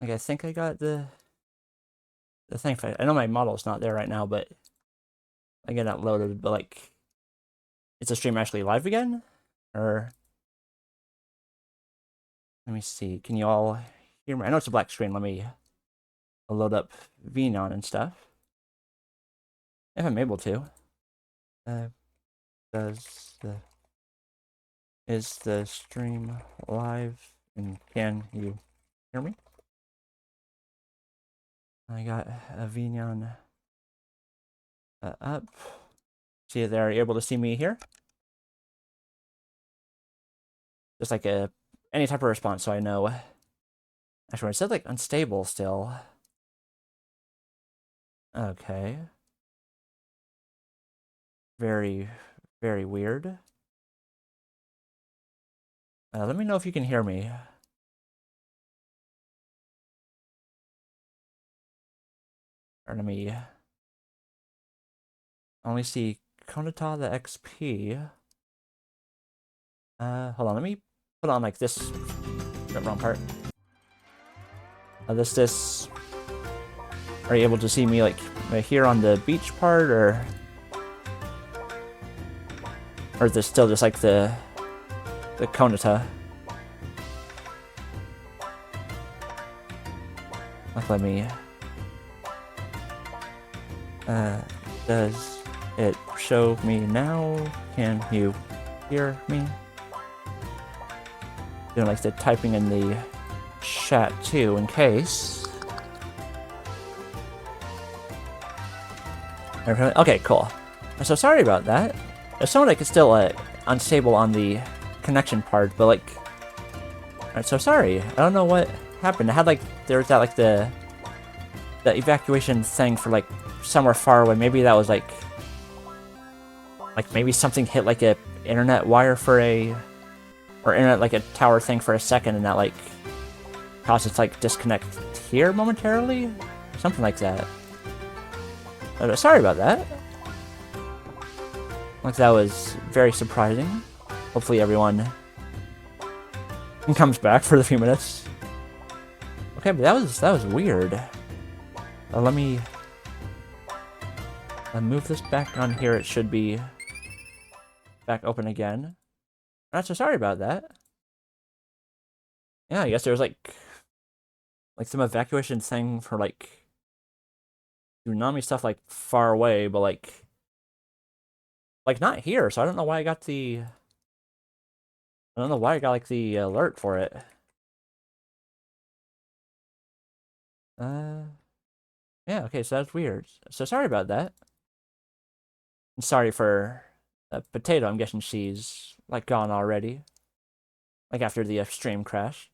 Like, I think I got the thing. I know my model's not there right now, but I get that loaded. But like, is the stream actually live again? Or let me see. Can you all hear me? I know it's a black screen. Let me load up Venon and stuff. If I'm able to. Does the is the stream live? And can you hear me? I got a Venon up. See if they're able to see me here. Just like any type of response, so I know. Actually, it said like unstable still. Okay. Very, very weird. Let me know if you can hear me. Or let me only see Konata the XP. Hold on, let me put on like this. Wrong part. This. Are you able to see me like here on the beach part, or is this still just like the Konata? Like, let me. Does it show me now? Can you hear me? Doing like the typing in the chat too, in case. Okay, cool. So sorry about that. It sounded like it's still unstable on the connection part, but like, alright, so sorry. I don't know what happened. I had like there was that like the evacuation thing for like somewhere far away. Maybe that was like maybe something hit like a internet wire for or internet like a tower thing for a second, and that like caused it to like disconnect here momentarily, something like that. Sorry about that. Like, that was very surprising. Hopefully everyone comes back for the few minutes. Okay, but that was weird. Let me move this back on here. It should be back open again. Alright, so sorry about that. Yeah, I guess there was like some evacuation thing for like tsunami stuff like far away, but like not here. So I don't know why I got the like the alert for it. Yeah, okay, so that's weird. So sorry about that. And sorry for Potato. I'm guessing she's like gone already. Like after the stream crashed.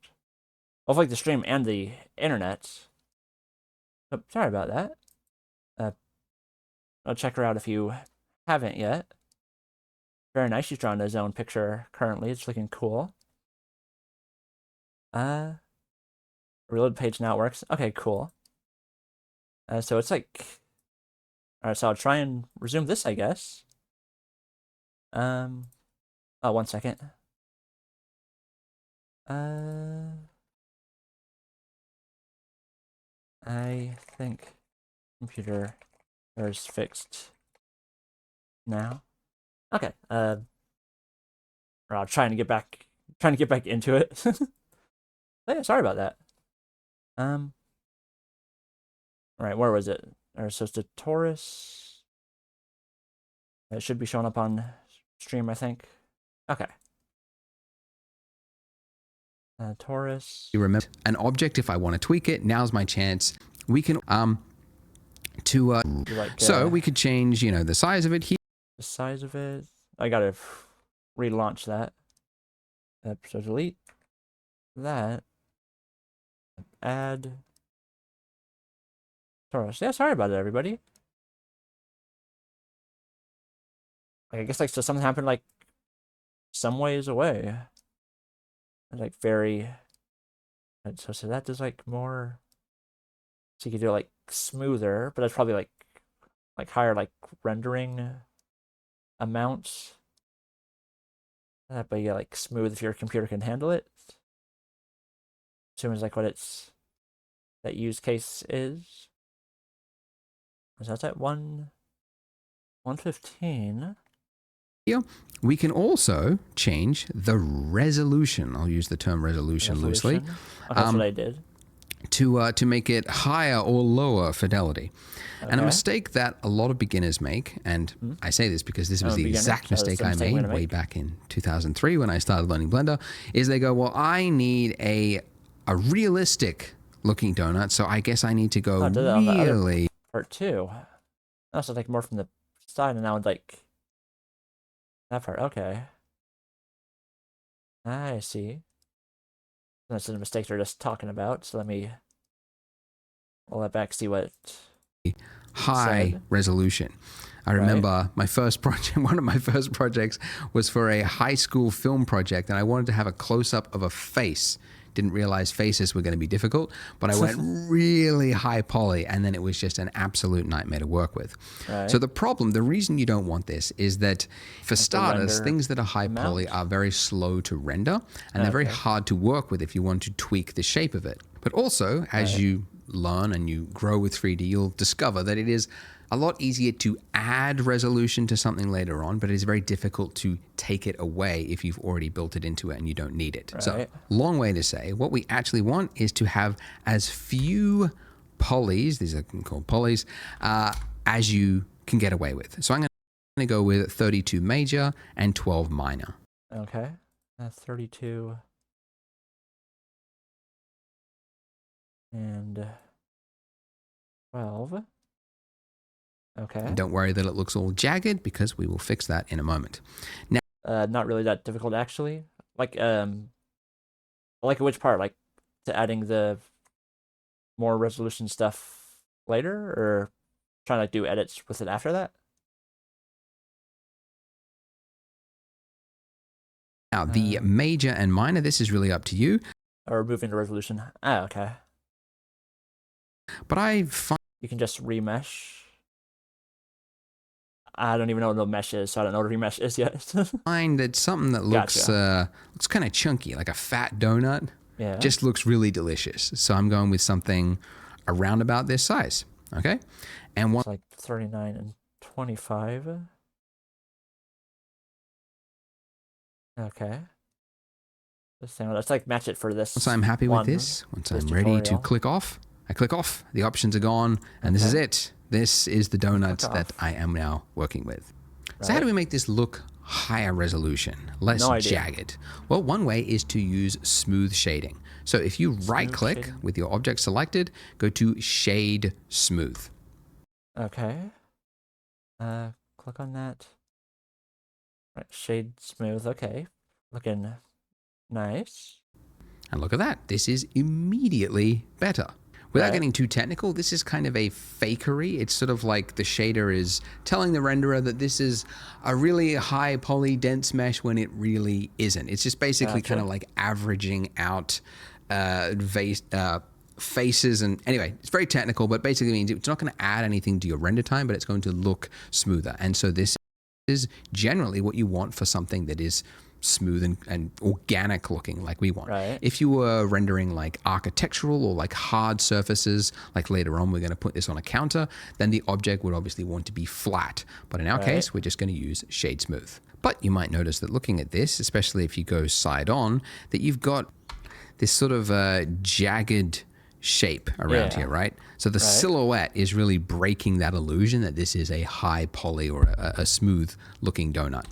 Both like the stream and the internet. So sorry about that. I'll check her out if you haven't yet. Very nice. She's drawing a zone picture currently. It's looking cool. Reload page now works. Okay, cool. So it's like, alright, so I'll try and resume this, I guess. Oh, 1 second. I think computer is fixed now. Okay. Or I'm trying to get back into it. Yeah, sorry about that. All right, where was it? Or so it's the Taurus. It should be showing up on stream, I think. Okay. Taurus. You remember an object. If I want to tweak it, now's my chance. We can so we could change, you know, the size of it here. The size of it. I gotta relaunch that. So delete that. Add Taurus. Yeah, sorry about it, everybody. I guess like so something happened like some ways away. Like very. So that does like more. So you could do it like smoother, but that's probably like higher like rendering amounts. But yeah, like smooth if your computer can handle it. Assuming it's like what it's that use case is. So that's at 115. Here, we can also change the resolution. I'll use the term resolution loosely. Okay, that's what I did. To make it higher or lower fidelity. Okay. And a mistake that a lot of beginners make, and I say this because this was the exact mistake I made way back in 2003 when I started learning Blender, is they go, well, I need a realistic looking donut, so I guess I need to go really... Part 2. I also like more from the side, and now like that part. Okay. I see. That's the mistakes we're just talking about. So let me roll that back, see what high resolution. I remember my first project, one of my first projects was for a high school film project, and I wanted to have a close-up of a face. Didn't realize faces were going to be difficult, but I went really high poly, and then it was just an absolute nightmare to work with. So the reason you don't want this is that, for starters, things that are high poly are very slow to render, and they're very hard to work with if you want to tweak the shape of it. But also, as you learn and you grow with 3D, you'll discover that it is a lot easier to add resolution to something later on, but it is very difficult to take it away if you've already built it into it and you don't need it. So, long way to say, what we actually want is to have as few polys, these are called polys, as you can get away with. So I'm going to go with 32 major and 12 minor. Okay, that's 32 and 12. Okay. And don't worry that it looks all jagged, because we will fix that in a moment. Now, not really that difficult actually. Like which part? Like to adding the more resolution stuff later, or trying to do edits with it after that? Now, the major and minor, this is really up to you. Or removing the resolution. Ah, okay. But I find you can just remesh. I don't even know what the mesh is, so I don't know what remesh is yet. find that something that looks looks kind of chunky, like a fat donut, just looks really delicious. So I'm going with something around about this size. Okay, and it's like 39 and 25. Okay. Let's like match it for this. Once I'm happy with this, once I'm ready to click off, I click off. The options are gone, and this is it. This is the donut that I am now working with. So how do we make this look higher resolution, less jagged? Well, one way is to use smooth shading. So if you right-click with your object selected, go to Shade Smooth. Okay. Click on that. Right, Shade Smooth. Okay. Looking nice. And look at that. This is immediately better. Without getting too technical, this is kind of a fakery. It's sort of like the shader is telling the renderer that this is a really high poly dense mesh when it really isn't. It's just basically kind of like averaging out faces. And anyway, it's very technical, but basically means it's not going to add anything to your render time, but it's going to look smoother. And so this is generally what you want for something that is smooth and organic looking like we want. If you were rendering like architectural or like hard surfaces, like later on we're going to put this on a counter, then the object would obviously want to be flat. But in our case, we're just going to use Shade Smooth. But you might notice that looking at this, especially if you go side on, that you've got this sort of jagged shape around here, right? So the silhouette is really breaking that illusion that this is a high poly or a smooth looking donut.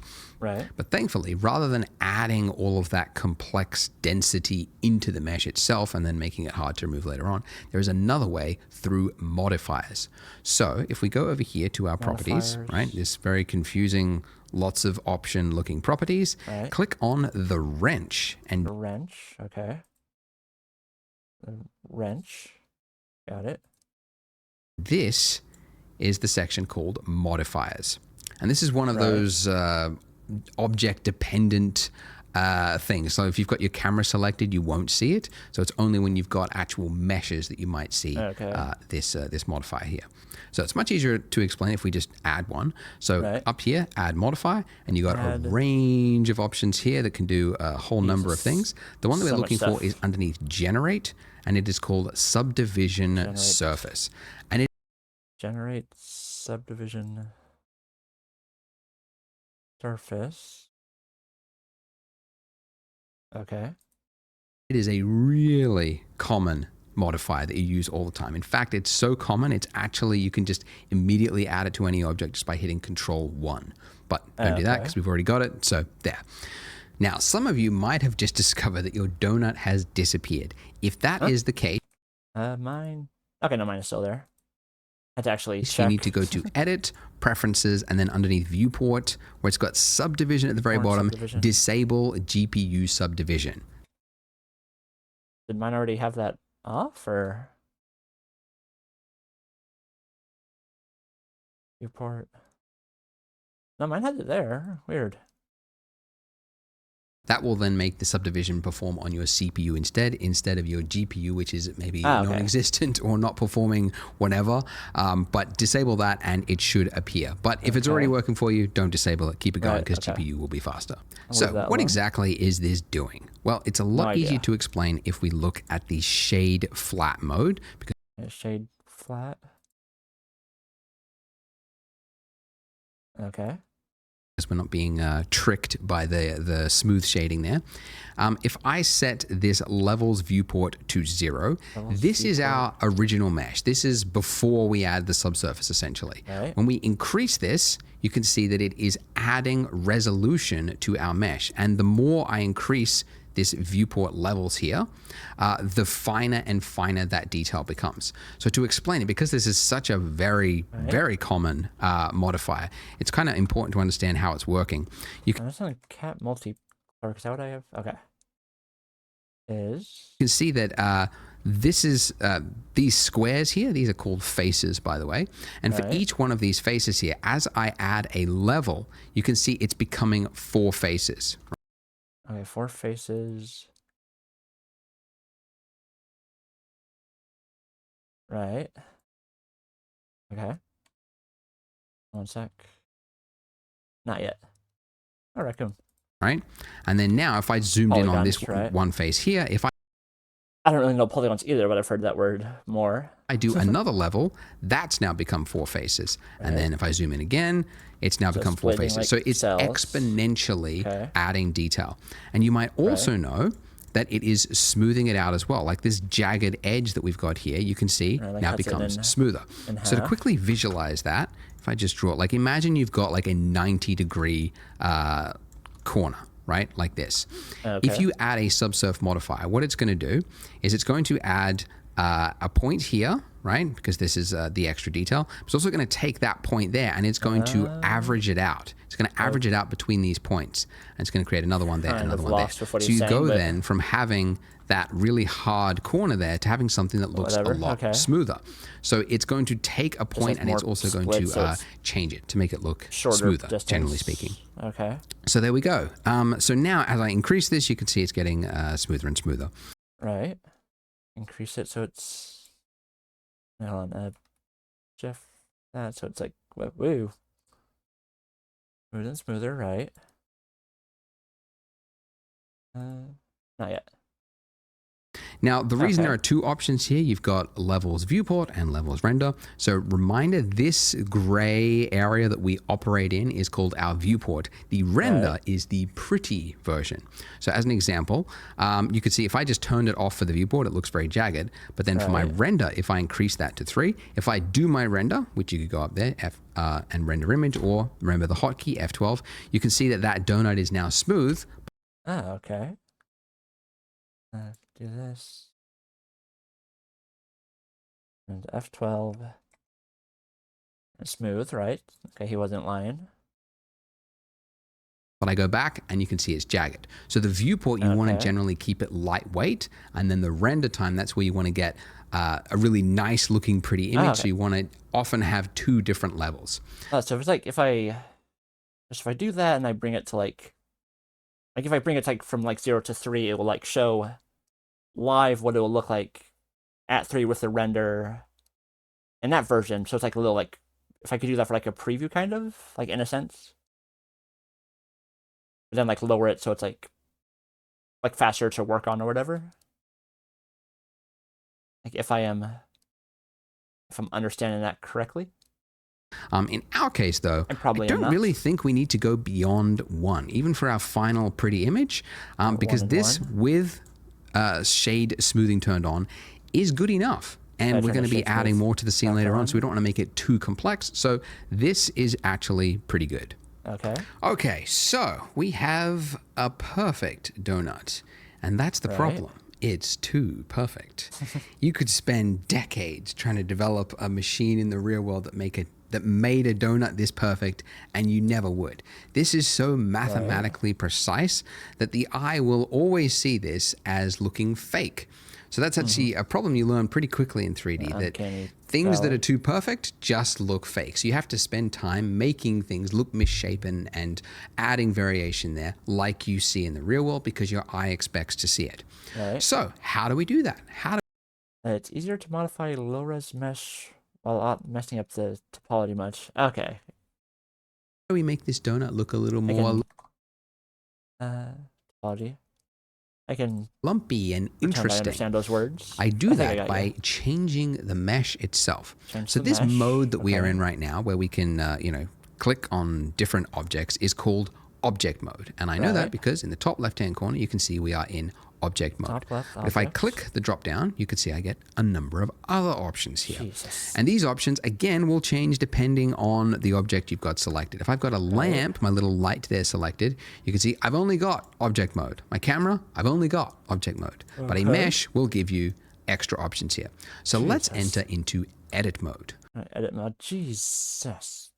But thankfully, rather than adding all of that complex density into the mesh itself and then making it hard to remove later on, there is another way through modifiers. So if we go over here to our properties, right, this very confusing, lots of option looking properties, click on the wrench. And the wrench, okay. The wrench, got it. This is the section called modifiers. And this is one of those object-dependent things. So if you've got your camera selected, you won't see it. So it's only when you've got actual meshes that you might see this modifier here. So it's much easier to explain if we just add one. So up here, add modifier, and you got a range of options here that can do a whole number of things. The one that we're looking for is underneath generate, and it is called subdivision surface. And it generate subdivision surface. Okay. It is a really common modifier that you use all the time. In fact, it's so common, it's actually, you can just immediately add it to any object just by hitting Control-1. But don't do that because we've already got it. So there. Now, some of you might have just discovered that your donut has disappeared. If that is the case, mine. Okay, no, mine is still there. I had to actually check. You need to go to Edit, Preferences, and then underneath Viewport, where it's got Subdivision at the very bottom, Disable GPU Subdivision. Did mine already have that off, or Viewport? No, mine had it there. Weird. That will then make the subdivision perform on your CPU instead of your GPU, which is maybe non-existent or not performing whatever. But disable that and it should appear. But if it's already working for you, don't disable it. Keep it going because GPU will be faster. So what exactly is this doing? Well, it's a lot easier to explain if we look at the shade flat mode. Because shade flat. Okay. We're not being tricked by the smooth shading there. If I set this levels viewport to 0, this is our original mesh. This is before we add the subsurface, essentially. When we increase this, you can see that it is adding resolution to our mesh. And the more I increase this viewport levels here, the finer and finer that detail becomes. So to explain it, because this is such a very, very common modifier, it's kind of important to understand how it's working. You can cat multi-color, is that what I have? Okay. You can see that this is these squares here, these are called faces, by the way. And for each one of these faces here, as I add a level, you can see it's becoming 4 faces. Okay, 4 faces. Right. Okay. One sec. Not yet. I reckon. Right. And then now if I zoomed in on this one face here, if I don't really know polygons either, but I've heard that word more. I do another level, that's now become 4 faces. And then if I zoom in again, it's now become 4 faces. Like so it's exponentially adding detail. And you might also know that it is smoothing it out as well. Like this jagged edge that we've got here, you can see now becomes smoother. So to quickly visualize that, if I just draw it, like imagine you've got like a 90-degree corner, right? Like this. If you add a subsurf modifier, what it's going to do is it's going to add a point here, right? Because this is the extra detail. It's also going to take that point there and it's going to average it out. It's going to average it out between these points. And it's going to create another one there, another one there. So you go then from having that really hard corner there to having something that looks a lot smoother. So it's going to take a point and it's also going to change it to make it look smoother, generally speaking. Okay. So there we go. So now as I increase this, you can see it's getting smoother and smoother. Right. Increase it so it's... Hold on, Jeff, so it's like, woo. Smooth and smoother, right? Not yet. Now, the reason there are 2 options here, you've got levels viewport and levels render. So reminder, this gray area that we operate in is called our viewport. The render is the pretty version. So as an example, you could see if I just turned it off for the viewport, it looks very jagged. But then for my render, if I increase that to 3, if I do my render, which you could go up there, and render image, or remember the hotkey, F12, you can see that that donut is now smooth. Okay. Do this. And F12. Smooth, right? Okay, he wasn't lying. But I go back and you can see it's jagged. So the viewport, you want to generally keep it lightweight. And then the render time, that's where you want to get a really nice looking pretty image. So you want to often have 2 different levels. So if it's like, if I do that and I bring it to like Like if I bring it like from like 0 to 3, it will like show live what it will look like at 3 with the render in that version. So it's like a little like, if I could do that for like a preview kind of, like in a sense. But then like lower it so it's like faster to work on or whatever. Like if I'm understanding that correctly. In our case, though, I I probably am don't not. really think we need to go beyond 1, even for our final pretty image, because 1 and this 1. with shade smoothing turned on is good enough. And we're going to be adding more to the scene later on, so we don't want to make it too complex. So this is actually pretty good. Okay. Okay, so we have a perfect donut, and that's the problem. It's too perfect. You could spend decades trying to develop a machine in the real world that made a donut this perfect, and you never would. This is so mathematically precise that the eye will always see this as looking fake. So that's actually a problem you learn pretty quickly in 3D, that things that are too perfect just look fake. So you have to spend time making things look misshapen and adding variation there like you see in the real world, because your eye expects to see it. So how do we do that? It's easier to modify low-res mesh while not messing up the topology much. Okay. How do we make this donut look a little more topology? I can lumpy and interesting. I understand those words. I do that by changing the mesh itself. So this mode that we are in right now, where we can, click on different objects, is called object mode. And I know that because in the top left-hand corner, you can see we are in object mode. But if I click the drop down, you can see I get a number of other options here. And these options, again, will change depending on the object you've got selected. If I've got a lamp, my little light there selected, you can see I've only got object mode. My camera, I've only got object mode. But a mesh will give you extra options here. So let's enter into edit mode. Edit mode. Jesus.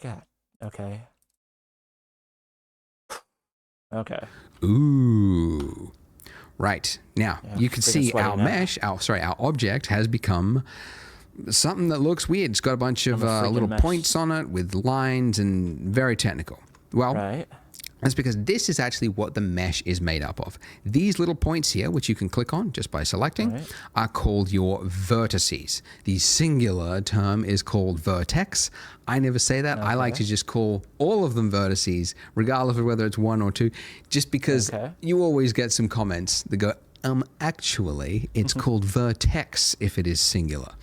God. Okay. Okay. Ooh. Right. Now, you can see our mesh, our object has become something that looks weird. It's got a bunch of little points on it with lines and very technical. Well, that's because this is actually what the mesh is made up of. These little points here, which you can click on just by selecting, are called your vertices. The singular term is called vertex. I never say that. I like to just call all of them vertices, regardless of whether it's 1 or 2, just because you always get some comments that go, actually, it's called vertex if it is singular.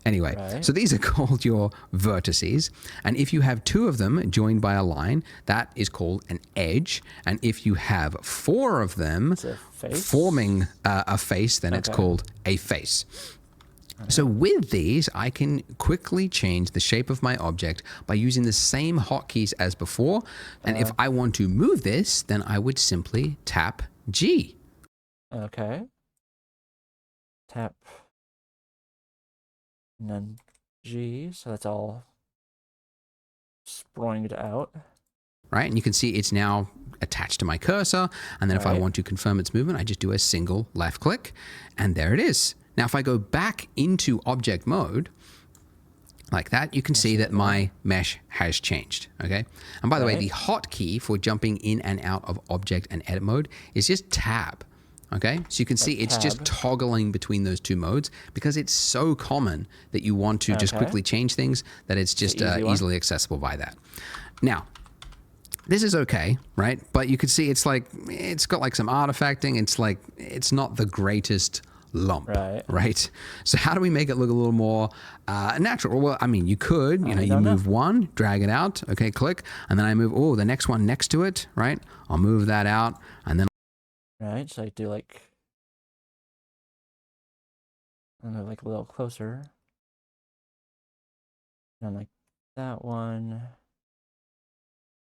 Anyway, so these are called your vertices. And if you have 2 of them joined by a line, that is called an edge. And if you have 4 of them forming a face, then it's called a face. So with these, I can quickly change the shape of my object by using the same hotkeys as before. And if I want to move this, then I would simply tap G. Okay. Tap. And then G, so that's all springed out. Right, and you can see it's now attached to my cursor. And then if I want to confirm its movement, I just do a single left click, and there it is. Now, if I go back into object mode, like that, you can see that my mesh has changed, okay? And by the way, the hotkey for jumping in and out of object and edit mode is just tab. Okay, so you can see it's just toggling between those 2 modes because it's so common that you want to just quickly change things that it's just easily accessible by that. Now, this is okay, right? But you can see it's got like some artifacting. It's not the greatest lump, right? So how do we make it look a little more natural? Well, I mean, you could, you move 1, drag it out, okay, click, and then I move, the next one next to it, right? I'll move that out, and then so I do like a little closer. And like that one.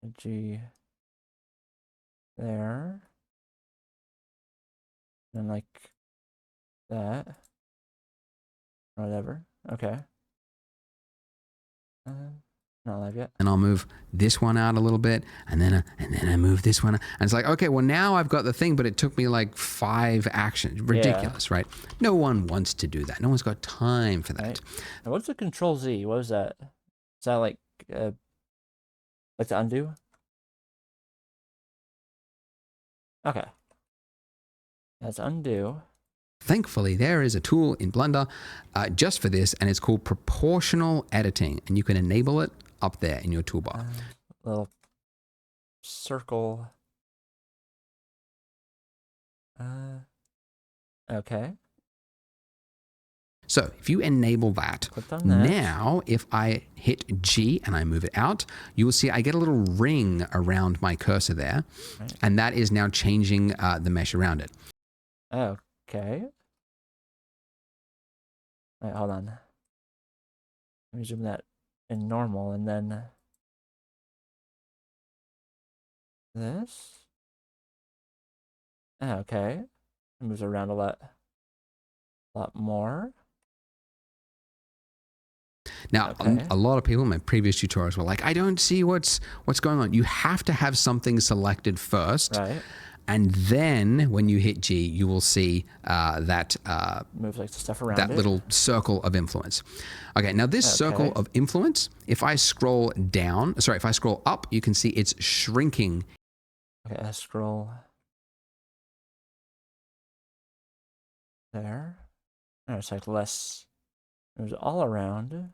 A G there. And like that. Whatever. Okay. Not live yet. And I'll move this one out a little bit, and then I move this one. And it's like, okay, well now I've got the thing, but it took me like 5 actions. Ridiculous, right? No one wants to do that. No one's got time for that. Now, what's the Control Z? What was that? Is that like the undo? Okay. Let's undo. Thankfully, there is a tool in Blender just for this, and it's called proportional editing, and you can enable it up there in your toolbar. Little circle. Okay. So if you enable that, Clicked on that. now if I hit G and I move it out, you will see I get a little ring around my cursor there, Right. and that is now changing the mesh around it. Okay. Wait, hold on. Let me zoom that in normal, and then this. Okay. It moves around a lot more. Now, Okay. a lot of people in my previous tutorials were like, I don't see what's going on. You have to have something selected first. Right. And then when you hit G, you will see that Moves like the stuff around that it. little circle of influence. Okay, now this circle of influence, if I scroll down, sorry, if I scroll up, you can see it's shrinking. Okay, I scroll there. Oh, it's like less. It was all around.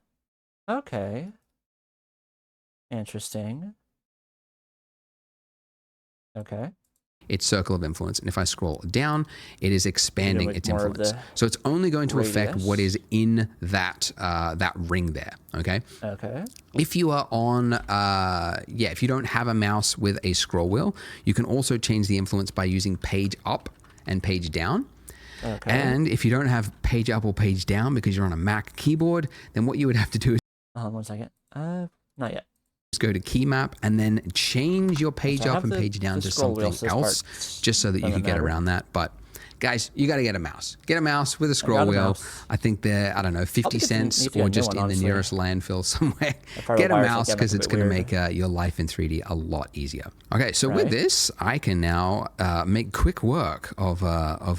Okay. Interesting. Okay. Its circle of influence, and if I scroll down, it is expanding like its more of influence. the So it's only going to affect radius. what is in that that ring there. Okay. Okay. If you are on, if you don't have a mouse with a scroll wheel, you can also change the influence by using page up and page down. Okay. And if you don't have page up or page down because you're on a Mac keyboard, then what you would have to do is Hold on 1 second. Not yet. go to key map and then change your page So I up have and the- page down the to scroll wheel, something so this else, part just so that you doesn't could get matter. around that. But guys, you got to get a mouse. Get a mouse with a scroll got a wheel. mouse. I think they're, I don't know, 50 get the- cents need to get a or new just one, in honestly. the nearest landfill somewhere. Probably Get a wires mouse like because a it's bit going to weird. make your life in 3D a lot easier. Okay, so Right. with this, I can now make quick work of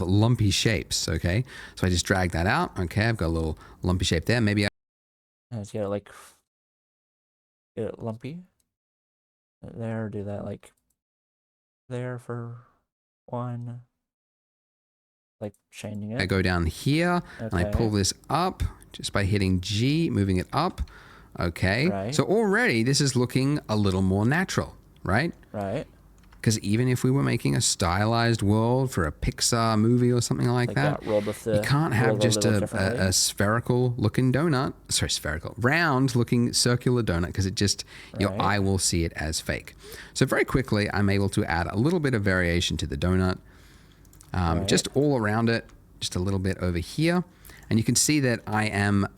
lumpy shapes. Okay, so I just drag that out. Okay, I've got a little lumpy shape there. Maybe Let's get it like get it lumpy. There, do that like there for one. Like changing it. I go down here and I pull this up just by hitting G, moving it up. Okay. Right. So already this is looking a little more natural, right? Right. Because even if we were making a stylized world for a Pixar movie or something like that, rolled with the you can't have rolled a just little a differently. spherical looking donut. Sorry, spherical, round looking circular donut because it just, your Right. eye will see it as fake. So very quickly, I'm able to add a little bit of variation to the donut. Right. Just all around it, just a little bit over here. And you can see that I am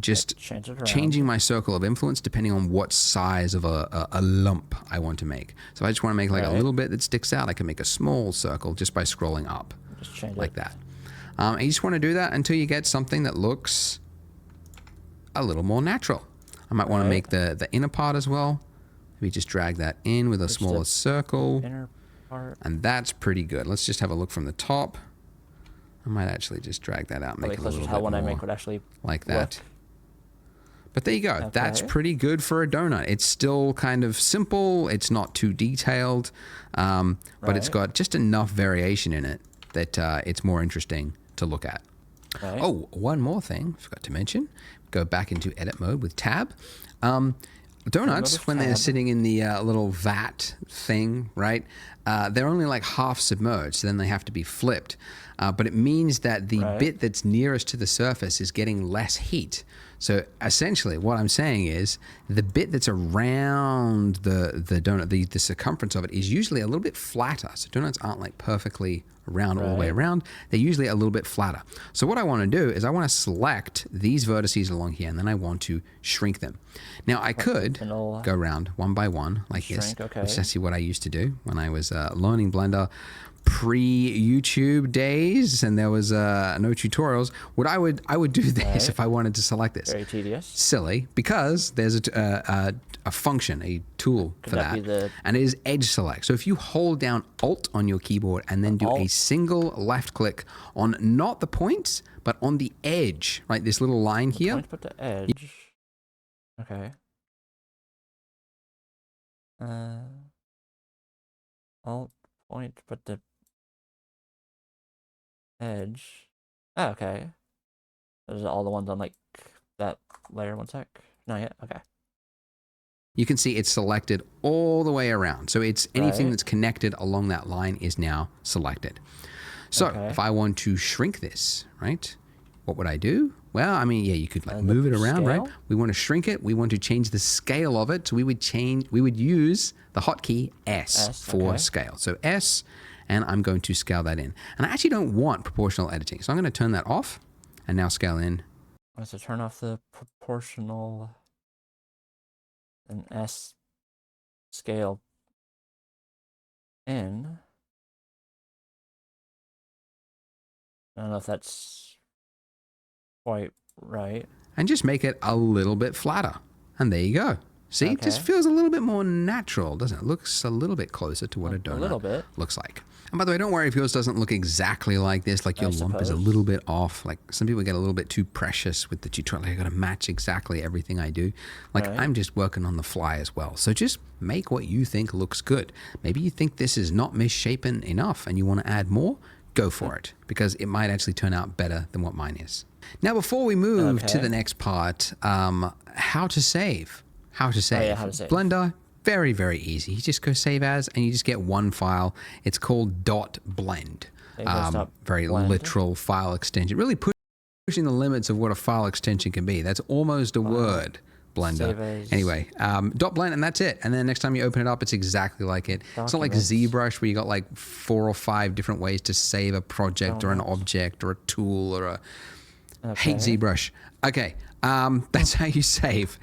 just Change it around. changing my circle of influence depending on what size of a lump I want to make. So if I just want to make like a Right. little bit that sticks out, I can make a small circle just by scrolling up Just change like it. that. And you just want to do that until you get something that looks a little more natural. I might want to Right. make the inner part as well. Maybe just drag that in with a Just smaller the circle. Inner part. And that's pretty good. Let's just have a look from the top. I might actually just drag that out, make Probably it a closer little to how bit one I more make would actually like that. look. But there you go. That's Okay. pretty good for a donut. It's still kind of simple. It's not too detailed, but it's Right. got just enough variation in it that it's more interesting to look at. Right. Oh, one more thing, forgot to mention. Go back into edit mode with tab. Donuts, with when they're tab. sitting in the little vat thing, right? They're only like half submerged, so then they have to be flipped. But it means that the Right. bit that's nearest to the surface is getting less heat. So essentially, what I'm saying is the bit that's around the donut, the circumference of it, is usually a little bit flatter. So donuts aren't like perfectly round all the way Right. around. They're usually a little bit flatter. So what I want to do is I want to select these vertices along here, and then I want to shrink them. Now I could It'll go around one by one like this, shrink, okay. which is actually what I used to do when I was learning Blender pre-YouTube days, and there was no tutorials. What I would do this Right. if I wanted to select this. Very tedious. Silly, because there's a function, a tool for that be that, the- and it is edge select. So if you hold down Alt on your keyboard and then do a Alt. single left click on not the points, but on the edge, right, this little line here, Point, but the edge. Okay. Alt point, but the edge. Oh, okay. Those are all the ones on like that layer. One sec. Not yet. Okay. You can see it's selected all the way around. So it's anything that's connected along that line is now selected. So if I want to shrink this, right, what would I do? Well, I mean, yeah, you could like move it around, right? We want to shrink it. We want to change the scale of it. So we would use the hotkey S for scale. So S, and I'm going to scale that in. And I actually don't want proportional editing. So I'm going to turn that off and now scale in. So turn off the proportional and S scale in. I don't know if that's quite right. And just make it a little bit flatter. And there you go. See, it just feels a little bit more natural, doesn't it? Looks a little bit closer to what a donut looks like. And by the way, don't worry if yours doesn't look exactly like this, like your lump is a little bit off. Like some people get a little bit too precious with the tutorial. Like, I got to match exactly everything I do. Like I'm just working on the fly as well. So just make what you think looks good. Maybe you think this is not misshapen enough and you want to add more, go for it, because it might actually turn out better than what mine is. Now, before we move to the next part, how to save. How to save. Blender, very, very easy. You just go save as, and you just get one file. It's called .blend. Very literal file extension. Really pushing the limits of what a file extension can be. That's almost a word, Blender. Anyway, .blend, and that's it. And then next time you open it up, it's exactly like it. It's not like ZBrush where you got like 4 or 5 different ways to save a project or an object or a tool or a... Hate ZBrush. Okay, that's how you save.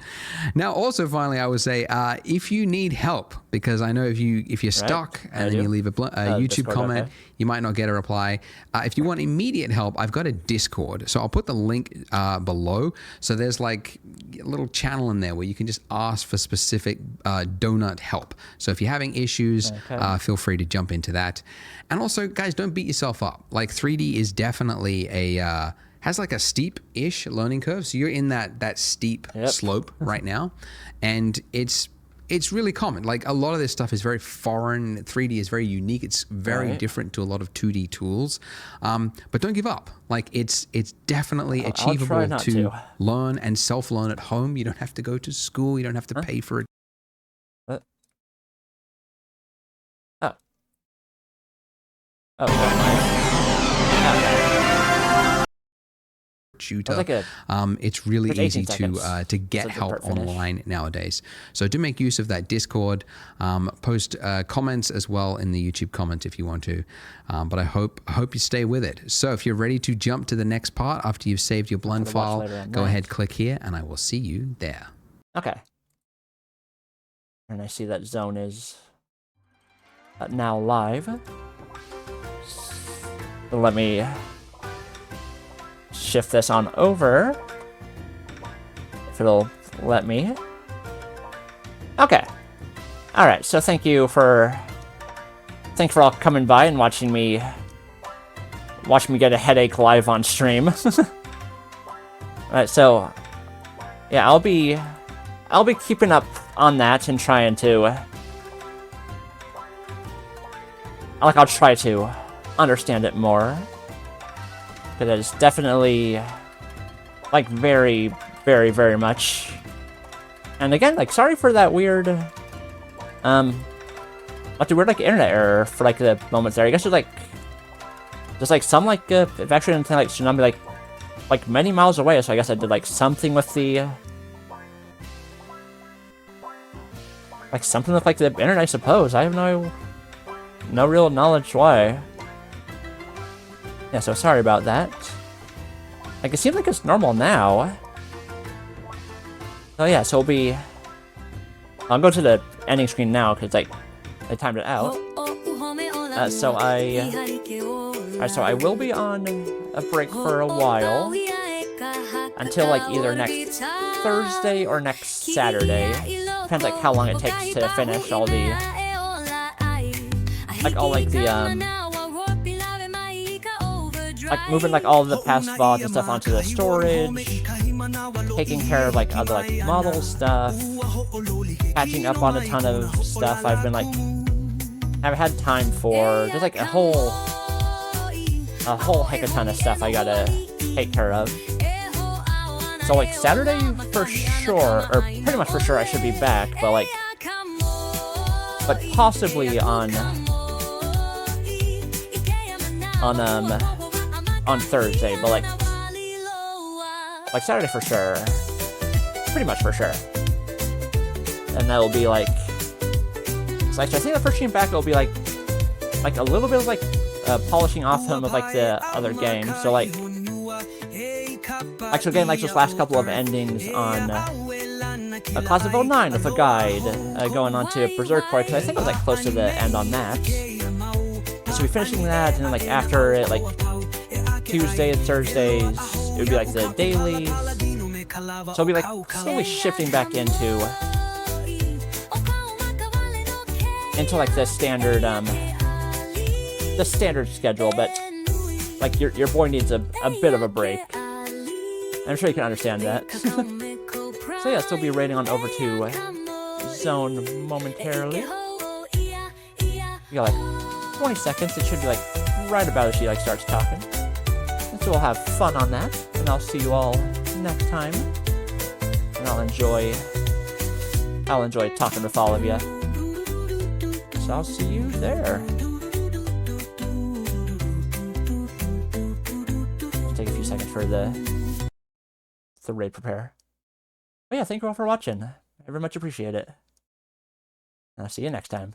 Now, also, finally, I would say if you need help, because I know if you're stuck and then you leave a YouTube comment, you might not get a reply. If you want immediate help, I've got a Discord, so I'll put the link below. So there's like a little channel in there where you can just ask for specific donut help. So if you're having issues, feel free to jump into that. And also, guys, don't beat yourself up. Like 3D is definitely has like a steep-ish learning curve. So you're in that steep slope right now. And it's really common. Like a lot of this stuff is very foreign. 3D is very unique. It's very different to a lot of 2D tools. But don't give up. Like it's definitely achievable to learn and self-learn at home. You don't have to go to school. You don't have to pay for it. Tutor. It's really easy to get help online nowadays. So do make use of that Discord. Post comments as well in the YouTube comments if you want to. But I hope you stay with it. So if you're ready to jump to the next part after you've saved your blend file, go ahead, click here, and I will see you there. Okay. And I see that zone is now live. So let me shift this on over, if it'll let me. Okay. All right. So thanks for all coming by and watching me get a headache live on stream. All right. So yeah, I'll be keeping up on that and trying to I'll try to understand it more. But it's definitely, like, very, very, very much. And again, like, sorry for that weird, like, internet error for, like, the moments there. I guess there's, like, some, like, if actually anything, like, tsunami, like, many miles away, so I guess I did, like, something with the, like, the internet, I suppose. I have no real knowledge why. Yeah, so sorry about that. Like, it seems like it's normal now. Oh yeah, so I'll go to the ending screen now, because, like, I timed it out. So I will be on a break for a while. Until, like, either next Thursday or next Saturday. Depends, like, how long it takes to finish all the... Like, all, like, the, like, moving, like, all of the past VODs and stuff onto the storage, taking care of, like, other, like, model stuff, catching up on a ton of stuff I've been, like, haven't had time for. There's like a whole heck of a ton of stuff I gotta take care of. So like Saturday for sure, or pretty much for sure, I should be back. But possibly on Thursday. But like Saturday for sure, pretty much for sure. And that will be like. So actually, I think the first game back will be like a little bit of like polishing off some of like the other games. So like actually getting like those last couple of endings on a Class of 09 with a guide going on to Berserk Part, because I think it was like close to the end on that. So we're finishing that, and then like after it, like Tuesdays, Thursdays, it would be like the dailies. So it'll be like slowly shifting back into like the standard schedule, but like your boy needs a bit of a break. I'm sure you can understand that. So yeah, still be raiding on over to Zone momentarily. We got like 20 seconds. It should be like right about as she like starts talking. And so we'll have fun on that, and I'll see you all next time. And I'll enjoy talking with all of you. So I'll see you there. I'll take a few seconds for the raid prepare. But yeah, thank you all for watching. I very much appreciate it. And I'll see you next time.